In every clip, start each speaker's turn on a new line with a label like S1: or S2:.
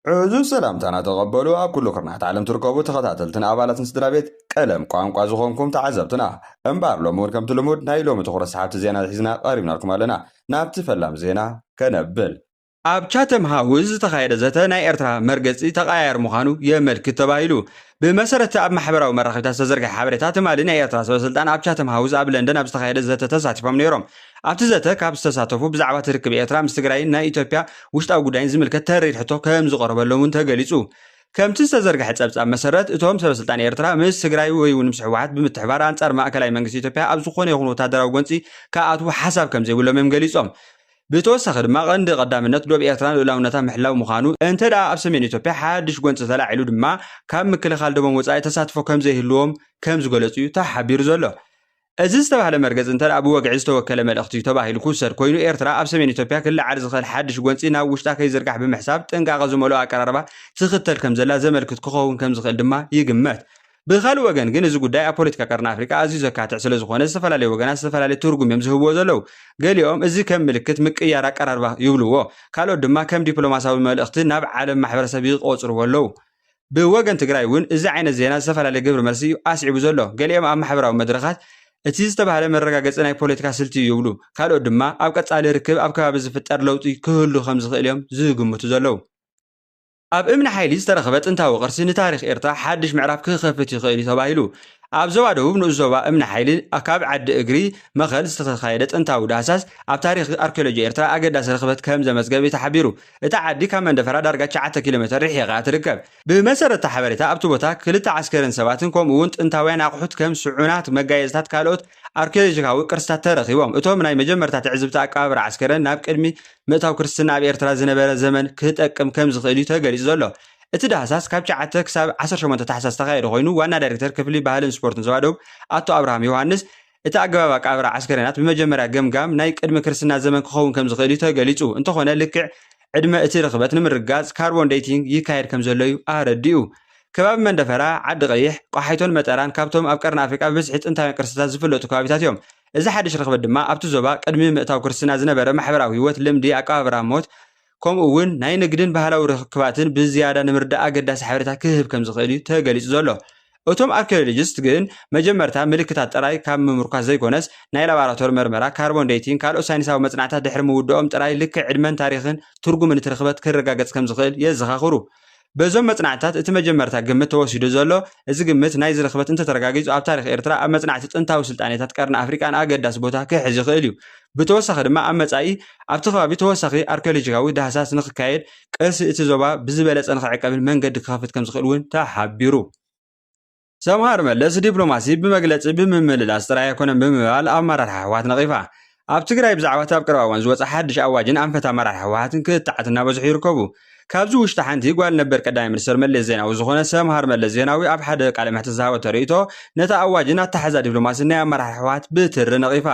S1: عزو سلامتنا تقبلوا كل قرنات عالم تركبوا تخطاتلتنا أبالات سدرابيت قلم قوانقوا زخونكم تعذبتنا انبار لومود كم تلمود نايلوم تخرس حابت زينا الحزنا قريبنا لكم لنا نابت فلام زينا كنبل ኣብ ቻተም ሃውስ ዝተኻየደ ዘተ ናይ ኤርትራ መርገፂ ተቃያየር ምዃኑ የመልክት ተባሂሉ ብመሰረት ኣብ ማሕበራዊ መራኸቢታት ዝተዘርግሐ ሓበሬታ ትማሊ ናይ ኤርትራ ሰበስልጣን ኣብ ቻተም ሃውስ ኣብ ለንደን ኣብ ዝተኻየደ ዘተ ተሳቲፎም ነይሮም ኣብቲ ዘተ ካብ ዝተሳተፉ ብዛዕባ ትርክብ ኤርትራ ምስ ትግራይን ናይ ኢትዮጵያ ውሽጣዊ ጉዳይን ዝምልከት ተሪድ ሕቶ ከም ዝቐረበሎምን ተገሊጹ ከምቲ ዝተዘርግሐ ጸብጻብ መሰረት እቶም ሰበስልጣን ኤርትራ ምስ ትግራይ ወይ እውን ምስ ሕወሓት ብምትሕባር አንጻር ማእከላይ መንግስቲ ኢትዮጵያ ኣብ ዝኾነ ይኹን ወታደራዊ ጎንፂ ከኣትዉ ሓሳብ ከም ዘይብሎም እዮም ገሊጾም بتوسخ دما قند قدامነት ዶብ ኤርትራ ሉዓላውነታ ምሕላው ምዃኑ እንተዳ ኣብ ሰሜን ኢትዮጵያ ሓድሽ ጎንፂ ተላዒሉ ድማ ካብ ምክልኻል ደቦም ወጻኢ ተሳትፎ ከም ዘይህልዎም ከም ዝገለጹ ተሓቢሩ ዘሎ እዚ ዝተባህለ መርገጽ እንተዳ ኣብ ወግዒ ዝተወከለ መልእኽቲ ተባሂሉ ክውሰድ ኮይኑ ኤርትራ ኣብ ሰሜን ኢትዮጵያ ክልዓል ዝኽእል ሓድሽ ጎንፂ ናብ ውሽጣ ከይዝርጋሕ ብምሕሳብ ጥንቃቐ ዝመልኦ ኣቀራርባ ትኽተል ከም ዘላ ዘመልክት ክኸውን ከም ዝኽእል ድማ ይግመት ብኻልእ ወገን ግን እዚ ጉዳይ ኣብ ፖለቲካ ቀርኒ ኣፍሪካ ኣዝዩ ዘካትዕ ስለ ዝኾነ ዝተፈላለዩ ወገናት ዝተፈላለዩ ትርጉም እዮም ዝህብዎ ዘለው ገሊኦም እዚ ከም ምልክት ምቅያር ኣቀራርባ ይብልዎ ካልኦት ድማ ከም ዲፕሎማሲያዊ መልእኽቲ ናብ ዓለም ማሕበረሰብ ይቆጽርዎ ኣለው ብወገን ትግራይ እውን እዚ ዓይነት ዜና ዝተፈላለዩ ግብሪ መልሲ ኣስዒቡ ዘሎ ገሊኦም ኣብ ማሕበራዊ መድረኻት እቲ ዝተባህለ መረጋገፂ ናይ ፖለቲካ ስልቲ ይብሉ ካልኦት ድማ ኣብ ቀጻሊ ርክብ ኣብ ከባቢ ዝፍጠር ለውጢ ክህሉ ከም ዝኽእል እዮም ዝግምቱ ዘለው ኣብ እምነ ሓይሊ ዝተረኸበ ጥንታዊ ቅርሲ ንታሪኽ ኤርትራ ሓድሽ ምዕራፍ ክኸፍት ይኽእል ተባሂሉ ኣብ ዞባ ደቡብ ንኡስ ዞባ እምነ ሓይሊ ካብ ዓዲ እግሪ መኸል ዝተኻየደ ጥንታዊ ዳህሳስ ኣብ ታሪኽ ኣርኪኦሎጂ ኤርትራ ኣገዳሲ ረኽበት ከም ዘመዝገበ ተሓቢሩ እታ ዓዲ ካብ መንደፈራ ዳርጋ 9 ኪሎ ሜትር ርሒቓ ትርከብ ብመሰረት ሓበሬታ ኣብቲ ቦታ ክልተ ዓስከርን ሰባትን ከምኡውን ጥንታውያን ኣቑሑት ከም ስዑናት መጋየፅታት ካልኦት ኣርኪኦሎጂካዊ ቅርስታት ተረኺቦም እቶም ናይ መጀመርታ ትዕዝብቲ ኣቀባብራ ዓስከረን ናብ ቅድሚ ምእታው ክርስትና ኣብ ኤርትራ ዝነበረ ዘመን ክጠቅም ከም ዝኽእል ተገሊጹ ዘሎ እቲ ዳህሳስ ካብ 9 ክሳብ 18 ታሕሳስ ተኻየደ ኮይኑ ዋና ዳይሬክተር ክፍሊ ባህልን ስፖርትን ዞባ ደቡብ ኣቶ ኣብርሃም ዮሃንስ እቲ ኣገባብ ኣቀባብራ ዓስከረናት ብመጀመርያ ገምጋም ናይ ቅድሚ ክርስትና ዘመን ክኸውን ከም ዝኽእል ተገሊጹ እንተኾነ ልክዕ ዕድመ እቲ ርኽበት ንምርጋጽ ካርቦን ዴቲንግ ይካየድ ከም ዘሎ ኣረዲኡ ከባቢ መንደፈራ ዓዲ ቀይሕ ቋሓይቶን መጠራን ካብቶም ኣብ ቀርኒ ኣፍሪካ ብዝሒ ጥንታውያን ቅርስታት ዝፍለጡ ከባቢታት እዮም እዚ ሓድሽ ርኽበት ድማ ኣብቲ ዞባ ቅድሚ ምእታው ክርስትና ዝነበረ ማሕበራዊ ህይወት ልምዲ ኣቀባብራ ሞት ከምኡውን ናይ ንግድን ባህላዊ ርክባትን ብዝያዳ ንምርዳእ ኣገዳሲ ሓበሬታ ክህብ ከም ዝኽእል ተገሊጹ ዘሎ እቶም ኣርኪኦሎጂስት ግን መጀመርታ ምልክታት ጥራይ ካብ ምምርካዝ ዘይኮነስ ናይ ላቦራቶሪ መርመራ ካርቦን ዴቲንግ ካልኦት ሳይንሳዊ መጽናዕታት ድሕሪ ምውድኦም ጥራይ ልክዕ ዕድመን ታሪኽን ትርጉምን እቲ ርኽበት ክረጋገጽ ከም ዝኽእል የዘኻኽሩ በዞም መጽናዕታት እቲ መጀመርታ ግምት ተወሲዱ ዘሎ እዚ ግምት ናይ ዝርኽበት እንተተረጋጊጹ ኣብ ታሪኽ ኤርትራ ኣብ መጽናዕቲ ጥንታዊ ስልጣኔታት ቀርኒ ኣፍሪካን ኣገዳሲ ቦታ ክሕዝ ይኽእል እዩ ብተወሳኺ ድማ ኣብ መጻኢ ኣብቲ ከባቢ ተወሳኺ ኣርኪኦሎጂካዊ ዳህሳስ ንኽካየድ ቅርሲ እቲ ዞባ ብዝበለፀ ንኽዕቀብን መንገዲ ክኸፍት ከም ዝኽእል እውን ተሓቢሩ ሰምሃር መለስ ዲፕሎማሲ ብመግለፂ ብምምልላስ ጥራይ ኣይኮነን ብምባል ኣመራርሓ ሕወሓት ነቒፋ ኣብ ትግራይ ብዛዕባ ኣብ ቀረባ እዋን ዝወፀ ሓድሽ ኣዋጅን ኣንፈት ኣመራርሓ ሕወሓትን ክትዓት እናበዝሑ ይርከቡ ካብዚ ውሽጢ ሓንቲ ጓል ነበር ቀዳማይ ሚኒስትር መለስ ዜናዊ ዝኾነ ሰምሃር መለስ ዜናዊ ኣብ ሓደ ቃለ መሕትት ዝሃቦ ተርእይቶ ነታ ኣዋጅን ኣተሓዛ ዲፕሎማሲ ናይ ኣመራርሓ ሕወሓት ብትሪ ነቒፋ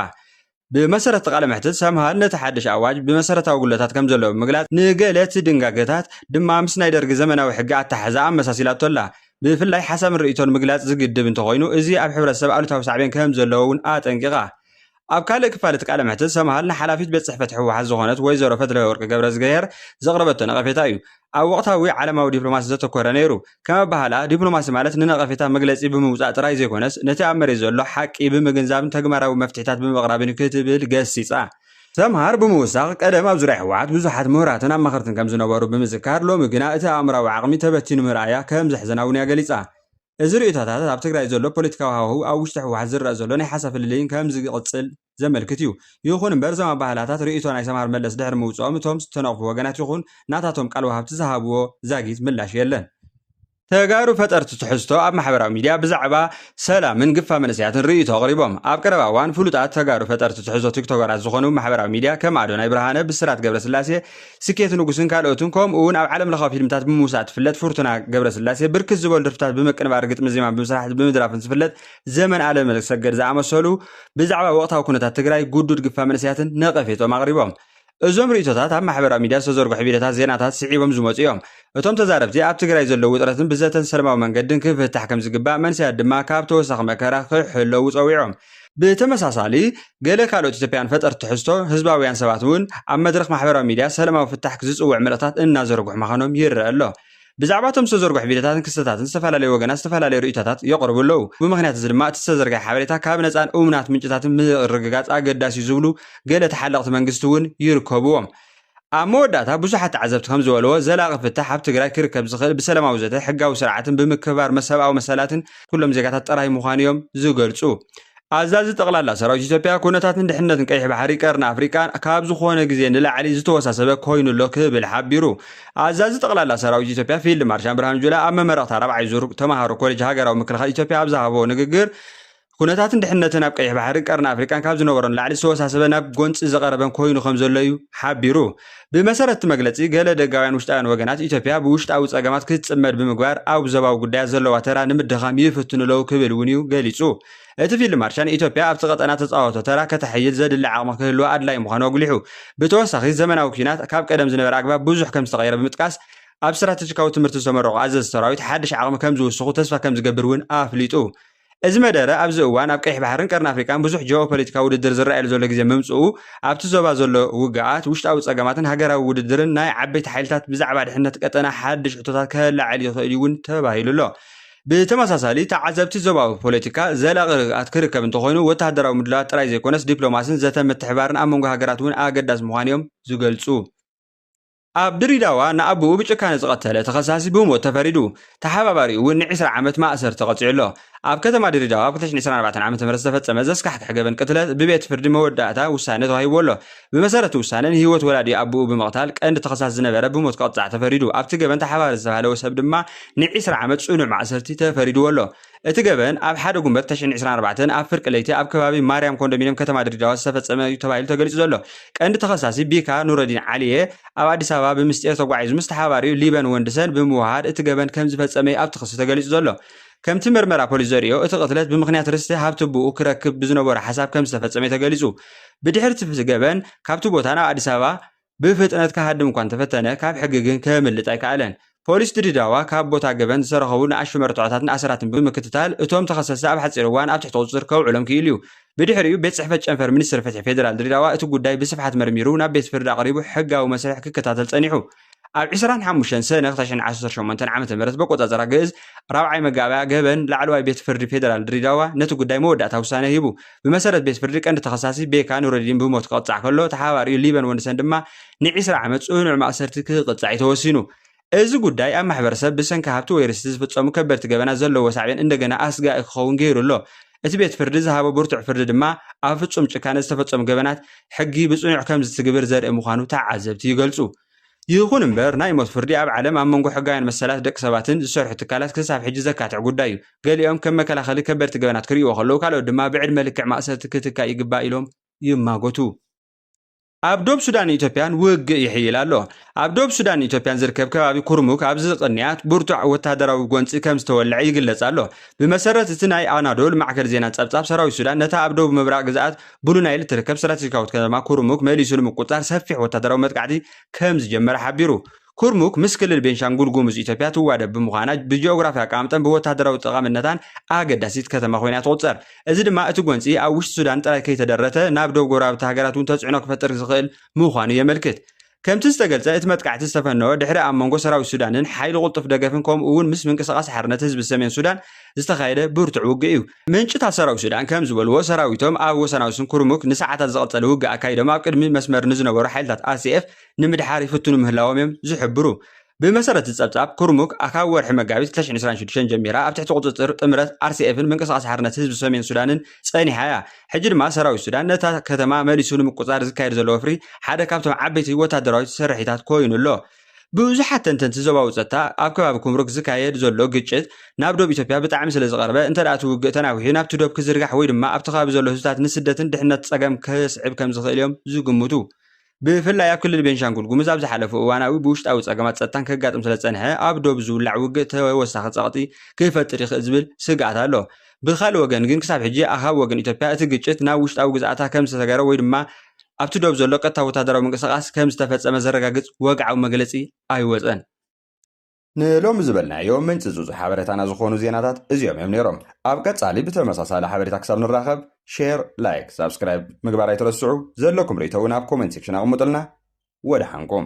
S1: ብመሰረት ቃለ መሕትት ሰምሃር ነቲ ሓድሽ ኣዋጅ ብመሰረታዊ ጉለታት ከም ዘለዎ ምግላጽ ንገለት ድንጋጌታት ድማ ምስ ናይ ደርጊ ዘመናዊ ሕጊ ኣተሓዛ ኣመሳሲላቶ ኣላ ብፍላይ ሓሳብ ርእይቶን ምግላጽ ዝግድብ እንተኾይኑ እዚ ኣብ ሕብረተሰብ ኣሉታዊ ሳዕቤን ከም ዘለዎ እውን ኣጠንቂቓ ኣብ ካልእ ክፋል እቲ ቃለ መሕትት ሰምሃል ንሓላፊት ቤት ጽሕፈት ሕወሓት ዝኾነት ወይዘሮ ፈትለወርቅ ወርቂ ገብረ ዝገየር ዘቕረበቶ ነቐፌታ እዩ ኣብ ወቕታዊ ዓለማዊ ዲፕሎማሲ ዘተኮረ ነይሩ ከም ኣባህላ ዲፕሎማሲ ማለት ንነቐፌታ መግለጺ ብምውጻእ ጥራይ ዘይኮነስ ነቲ ኣብ መሬት ዘሎ ሓቂ ብምግንዛብን ተግባራዊ መፍትሒታት ብምቕራብን ክትብል ገሲጻ ሰምሃር ብምውሳኽ ቀደም ኣብ ዙርያ ሕወሓት ብዙሓት ምሁራትን ኣማኸርትን ከም ዝነበሩ ብምዝካር ሎሚ ግና እቲ ኣእምራዊ ዓቕሚ ተበቲኑ ምርኣያ ከም ዘሕዘና እውን ገሊጻ እዚ ርእይቶታት ኣብ ትግራይ ዘሎ ፖለቲካዊ ሃዋህው ኣብ ውሽጢ ሕወሓት ዝረአ ዘሎ ናይ ሓሳብ ፍልልይን ከም ዝቕጽል ዘመልክት እዩ ይኹን እምበር ዞም ኣባህላታት ርእይቶ ናይ ሰምሃር መለስ ድሕሪ ምውፅኦም እቶም ዝተነቕፉ ወገናት ይኹን ናታቶም ቃል ወሃብቲ ዝሃብዎ ዛጊት ምላሽ የለን ተጋሩ ፈጠርቲ ትሕዝቶ ኣብ ማሕበራዊ ሚድያ ብዛዕባ ሰላምን ግፋ መንእሰያትን ርእይቶ ኣቕሪቦም ኣብ ቀረባ እዋን ፍሉጣት ተጋሩ ፈጠርቲ ትሕዝቶ ቲክቶከራት ዝኾኑ ማሕበራዊ ሚድያ ከም ኣዶናይ ብርሃነ ብስራት ገብረስላሴ ስኬት ንጉስን ካልኦትን ከምኡውን ኣብ ዓለም ለኻዊ ፊልምታት ብምውሳእ ትፍለጥ ፍርቱና ገብረስላሴ ብርክት ዝበሉ ደርፍታት ብምቅንባር ግጥሚ ዜማን ብምስራሕ ብምድራፍን ዝፍለጥ ዘመን ኣለመሰገድ ዝኣመሰሉ ብዛዕባ ወቕታዊ ኩነታት ትግራይ ጉዱድ ግፋ መንእሰያትን ነቐፌቶም ኣቕሪቦም እዞም ርእይቶታት ኣብ ማሕበራዊ ሚድያ ዝተዘርግሑ ቪድዮታት ዜናታት ስዒቦም ዝመጹ እዮም እቶም ተዛረብቲ ኣብ ትግራይ ዘለዉ ውጥረትን ብዘተን ሰላማዊ መንገድን ክፍታሕ ከም ዝግባእ መንስያት ድማ ካብ ተወሳኺ መከራ ክሕለዉ ፀዊዖም ብተመሳሳሊ ገለ ካልኦት ኢትዮጵያን ፈጠርቲ ትሕዝቶ ህዝባውያን ሰባት እውን ኣብ መድረኽ ማሕበራዊ ሚድያ ሰላማዊ ፍታሕ ክዝፅውዕ መልእኽትታት እናዘርግሑ ምዃኖም ይረአ ኣሎ
S2: ብዛዕባቶም ዝተዘርግሑ ቪድዮታትን ክስተታትን ዝተፈላለዩ ወገናት ዝተፈላለዩ ርእይቶታት የቕርቡ ኣለዉ ብምኽንያት እዚ ድማ እቲ ዝተዘርግሐ ሓበሬታ ካብ ነፃን እሙናት ምንጭታትን ምርግጋፅ ኣገዳሲ እዩ ዝብሉ ገለ ተሓለቕቲ መንግስቲ እውን ይርከብዎም ኣብ መወዳእታ ብዙሓት ተዓዘብቲ ከም ዝበልዎ ዘላቒ ፍታሕ ኣብ ትግራይ ክርከብ ዝኽእል ብሰላማዊ ዘተ ሕጋዊ ስርዓትን ብምክባር ሰብኣዊ መሰላትን ኩሎም ዜጋታት ጥራይ ምዃኑ እዮም ዝገልጹ ኣዛዚ ጠቕላላ ሰራዊት ኢትዮጵያ ኩነታትን ድሕነትን ቀይሕ ባሕሪ ቀርኒ ኣፍሪቃ ካብ ዝኾነ ግዜ ንላዕሊ ዝተወሳሰበ ኮይኑ ኣሎ ክብል ሓቢሩ ኣዛዚ ጠቕላላ ሰራዊት ኢትዮጵያ ፊልድ ማርሻል ብርሃኑ ጁላ ኣብ መመረቕታ 4ይ ዙር ተማሃሮ ኮሌጅ ሃገራዊ ምክልኻል ኢትዮጵያ ኣብ ዝሃቦ ንግግር ኩነታትን ድሕነትን ኣብ ቀይሕ ባሕሪ ቀርኒ ኣፍሪቃን ካብ ዝነበሮ ንላዕሊ ዝተወሳሰበ ናብ ጎንፂ ዘቐረበን ኮይኑ ከም ዘሎ እዩ ሓቢሩ ብመሰረት መግለጺ ገለ ደጋውያን ውሽጣውያን ወገናት ኢትዮጵያ ብውሽጣዊ ጸገማት ክትጽመድ ብምግባር ኣብ ዞባዊ ጉዳያት ዘለዋ ተራ ንምድኻም ይፍትኑ ኣለዉ ክብል እውን እዩ ገሊጹ እቲ ፊልድ ማርሻል ኢትዮጵያ ኣብቲ ቀጠና ተፃወቶ ተራ ከተሕይል ዘድሊ ዓቕሚ ክህልዋ ኣድላይ ምዃኑ ኣጉሊሑ ብተወሳኺ ዘመናዊ ኩናት ካብ ቀደም ዝነበረ ኣግባብ ብዙሕ ከም ዝተቐየረ ብምጥቃስ ኣብ ስትራቴጂካዊ ትምህርቲ ዝተመረቑ ኣዘዝቲ ሰራዊት ሓድሽ ዓቕሚ ከም ዝውስኹ ተስፋ ከም ዝገብር እውን ኣፍሊጡ እዚ መደረ ኣብዚ እዋን ኣብ ቀይሕ ባሕርን ቀርኒ ኣፍሪቃን ብዙሕ ጂኦፖለቲካዊ ውድድር ዝረኣየሉ ዘሎ ግዜ ምምፅኡ ኣብቲ ዞባ ዘሎ ውግኣት ውሽጣዊ ፀገማትን ሃገራዊ ውድድርን ናይ ዓበይቲ ሓይልታት ብዛዕባ ድሕነት ቀጠና ሓድሽ ሕቶታት ከላዕል ይኽእል እዩ እውን ተባሂሉ ኣሎ ብተመሳሳሊ ተዓዘብቲ ዞባዊ ፖለቲካ ዘላቒ ርግኣት ክርከብ እንተኮይኑ ወተሃደራዊ ምድላዋት ጥራይ ዘይኮነስ ዲፕሎማስን ዘተ ምትሕባርን ኣብ መንጎ ሃገራት እውን ኣገዳሲ ምዃኑ እዮም ዝገልጹ ኣብ ድሬዳዋ ንኣቡኡ ብጭካነ ዝቐተለ ተኸሳሲ ብሞት ተፈሪዱ ተሓባባሪኡ እውን ን20 ዓመት ማእሰር ተቐፂዑ ኣሎ ኣብ ከተማ ድሬዳዋ ኣብ 2024 ዓ.ም ዝተፈጸመ ዘስካሕክሕ ገበን ቅትለት ብቤት ፍርዲ መወዳእታ ውሳነ ተዋሂቡ ኣሎ ብመሰረቱ ውሳነ ህይወት ወላዲ ኣቡኡ ብምቕታል ቀንዲ ተኸሳሲ ዝነበረ ብሞት ክቕፃዕ ተፈሪዱ ኣብቲ ገበን ተሓባሪ ዝተባሃለ ወሰብ ድማ ን20 ዓመት ጽኑዕ ማእሰርቲ ተፈሪድዎ ኣሎ እቲ ገበን ኣብ ሓደ ጉንበት 2024 ኣብ ፍርቂ ለይቲ ኣብ ከባቢ ማርያም ኮንዶሚኒየም ከተማ ድሬዳዋ ዝተፈጸመ እዩ ተባሂሉ ተገሊጹ ዘሎ ቀንዲ ተኸሳሲ ቢካ ኑረዲን ዓሊየ ኣብ ኣዲስ ኣበባ ብምስጢር ተጓዒዙ ምስ ተሓባሪኡ ሊበን ወንድሰን ብምውሃድ እቲ ገበን ከም ዝፈጸመ ኣብቲ ክሲ ተገሊጹ ዘሎ ከምቲ ምርመራ ፖሊስ ዘሪኦ እቲ ቅትለት ብምኽንያት ርስቲ ሃብቲ ቡኡ ክረክብ ብዝነበሮ ሓሳብ ከም ዝተፈጸመ ተገሊጹ ብድሕሪ እቲ ገበን ካብቲ ቦታ ናብ ኣዲስ ኣበባ ብፍጥነት ካሃድም እኳ ተፈተነ ካብ ሕጊ ግን ከመልጥ ኣይከኣለን ፖሊስ ድሬዳዋ ካብ ቦታ ገበን ዝሰረኸቡ ንኣሽቱ መርትዖታትን ኣስራትን ብምክትታል እቶም ተኸሰስቲ ኣብ ሓፂር እዋን ኣብ ትሕቲ ቁፅጥር ከውዕሎም ክኢሉ እዩ ብድሕሪኡ ቤት ጽሕፈት ጨንፈር ሚኒስትር ፍትሒ ፌደራል ድሬዳዋ እቲ ጉዳይ ብስፍሓት መርሚሩ ናብ ቤት ፍርዲ ኣቕሪቡ ሕጋዊ መስርሕ ክከታተል ጸኒሑ ኣብ 25 ሰነ 2018 ዓ.ም በቆጻጸራ ግዕዝ 4ይ መጋባያ ገበን ላዕለዋይ ቤት ፍርዲ ፌደራል ድሬዳዋ ነቲ ጉዳይ መወዳእታ ውሳነ ሂቡ ብመሰረት ቤት ፍርዲ ቀንዲ ተኸሳሲ ቤካ ኑረዲን ብሞት ክቕፃዕ ከሎ ተሓባሪኡ ሊበን ወንድሰን ድማ ን20 ዓመት ጽኑዕ ማእሰርቲ ክቕፃዕ ተወሲኑ እዚ ጉዳይ ኣብ ማሕበረሰብ ብሰንኪ ሃብቲ ወይ ርስቲ ዝፍጸሙ ከበድቲ ገበናት ዘለዎ ሳዕቤን እንደገና ኣስጋኢ ክኸውን ገይሩ ኣሎ እቲ ቤት ፍርዲ ዝሃቦ ብርቱዕ ፍርዲ ድማ ኣብ ፍጹም ጭካነ ዝተፈጸሙ ገበናት ሕጊ ብጽኑዕ ከም ዝትግብር ዘርኢ ምዃኑ ተዓዘብቲ ይገልጹ ይኹን እምበር ናይ ሞት ፍርዲ ኣብ ዓለም ኣብ መንጎ ሕጋውያን መሰላት ደቂ ሰባትን ዝሰርሑ ትካላት ክሳብ ሕጂ ዘካትዕ ጉዳይ እዩ ገሊኦም ከም መከላኸሊ ከበድቲ ገበናት ክርእይዎ ከለዉ ካልኦት ድማ ብዕድመ ልክዕ ማእሰርቲ ክትካእ ይግባእ ኢሎም ይማጎቱ ኣብ ዶብ ሱዳን ኢትዮጵያን ውግእ ይሕይል ኣሎ ኣብ ዶብ ሱዳን ኢትዮጵያን ዝርከብ ከባቢ ኩርሙክ ኣብ ዝቕንያት ብርቱዕ ወተሃደራዊ ጎንፂ ከም ዝተወልዐ ይግለጽ ኣሎ ብመሰረት እቲ ናይ ኣናዶል ማዕከል ዜና ጸብጻብ ሰራዊት ሱዳን ነታ ኣብ ዶብ ምብራቅ ግዛኣት ብሉ ናይል ትርከብ ስትራቴጂካዊት ከተማ ኩርሙክ መሊሱ ንምቁፅጻር ሰፊሕ ወተሃደራዊ መጥቃዕቲ ከም ዝጀመረ ሓቢሩ ኩርሙክ ምስ ክልል ቤንሻንጉል ጉሙዝ ኢትዮጵያ ትዋደብ ብምዃና ብጂኦግራፊ ኣቀማምጠን ብወተሃደራዊ ጠቓምነታን ኣገዳሲት ከተማ ኮይና ትቑፀር እዚ ድማ እቲ ጎንፂ ኣብ ውሽጢ ሱዳን ጥራይ ከይተደረተ ናብ ደቡብ ጎረባብቲ ሃገራት እውን ተጽዕኖ ክፈጥር ዝኽእል ምዃኑ የመልክት ከምቲ ዝተገልጸ እቲ መጥቃዕቲ ዝተፈነወ ድሕሪ ኣብ መንጎ ሰራዊት ሱዳንን ሓይሊ ቁልጡፍ ደገፍን ከምኡ እውን ምስ ምንቅስቓስ ሓርነት ህዝቢ ሰሜን ሱዳን ዝተኻየደ ብርቱዕ ውግእ እዩ ምንጭታት ሰራዊት ሱዳን ከም ዝበልዎ ሰራዊቶም ኣብ ወሰናዊ ኩርሙክ ንሰዓታት ዝቐጸለ ውግእ ኣካይዶም ኣብ ቅድሚ መስመር ንዝነበሩ ሓይልታት RCF ንምድሓር ይፍትኑ ምህላዎም እዮም ዝሕብሩ ብመሰረት ጸብጻብ ኩርሙክ ካብ ወርሒ መጋቢት 2026 ጀሚራ ኣብ ትሕቲ ቁፅጥር ጥምረት RCFን ምንቅስቓስ ሓርነት ህዝቢ ሰሜን ሱዳንን ጸኒሓ እያ ሕጂ ድማ ሰራዊት ሱዳን ነታ ከተማ መሊሱ ንምቁፅጻር ዝካየድ ዘሎ ወፍሪ ሓደ ካብቶም ዓበይቲ ወተሃደራዊ ስርሒታት ኮይኑ ኣሎ ብዙሓት ተንተንቲ ዞባዊ ጸጥታ ኣብ ከባቢ ኩምሩክ ዝካየድ ዘሎ ግጭት ናብ ዶብ ኢትዮጵያ ብጣዕሚ ስለ ዝቐርበ እንተዳኣቱ ውግእ ተናዊሑ ናብቲ ዶብ ክዝርጋሕ ወይ ድማ ኣብቲ ከባቢ ዘሎ ህዝብታት ንስደትን ድሕነት ፀገም ከስዕብ ከም ዝኽእል እዮም ዝግምቱ ብፍላይ ኣብ ክልል ቤንሻንጉል ጉሙዝ ኣብ ዝሓለፉ እዋናዊ ብውሽጣዊ ፀገማት ጸጥታን ከጋጥም ስለ ፀንሐ ኣብ ዶብ ዝውላዕ ውግእ ተወሳኺ ፀቕጢ ክፈጥር ይኽእል ዝብል ስጋኣት ኣሎ ብኻልእ ወገን ግን ክሳብ ሕጂ ኣብ ወገን ኢትዮጵያ እቲ ግጭት ናብ ውሽጣዊ ግዛኣታ ከም ዝተሰገረ ወይ ድማ ኣብቲ ዶብ ዘሎ ቀጥታ ወተሃደራዊ ምንቅስቓስ ከም ዝተፈጸመ ዘረጋግጽ ወግዓዊ መግለጺ ኣይወፀን
S1: ንሎሚ ዝበልናዮም ምንጭ ዝፁ ሓበሬታና ዝኾኑ ዜናታት እዚኦም እዮም ነይሮም ኣብ ቀጻሊ ብተመሳሳሊ ሓበሬታ ክሳብ ንራኸብ ሼር ላይክ ሳብስክራይብ ምግባር ኣይትረስዑ ዘለኩም ርእቶ እውን ኣብ ኮሜንት ሴክሽን ኣቕምጡልና ወደ ሓንኩም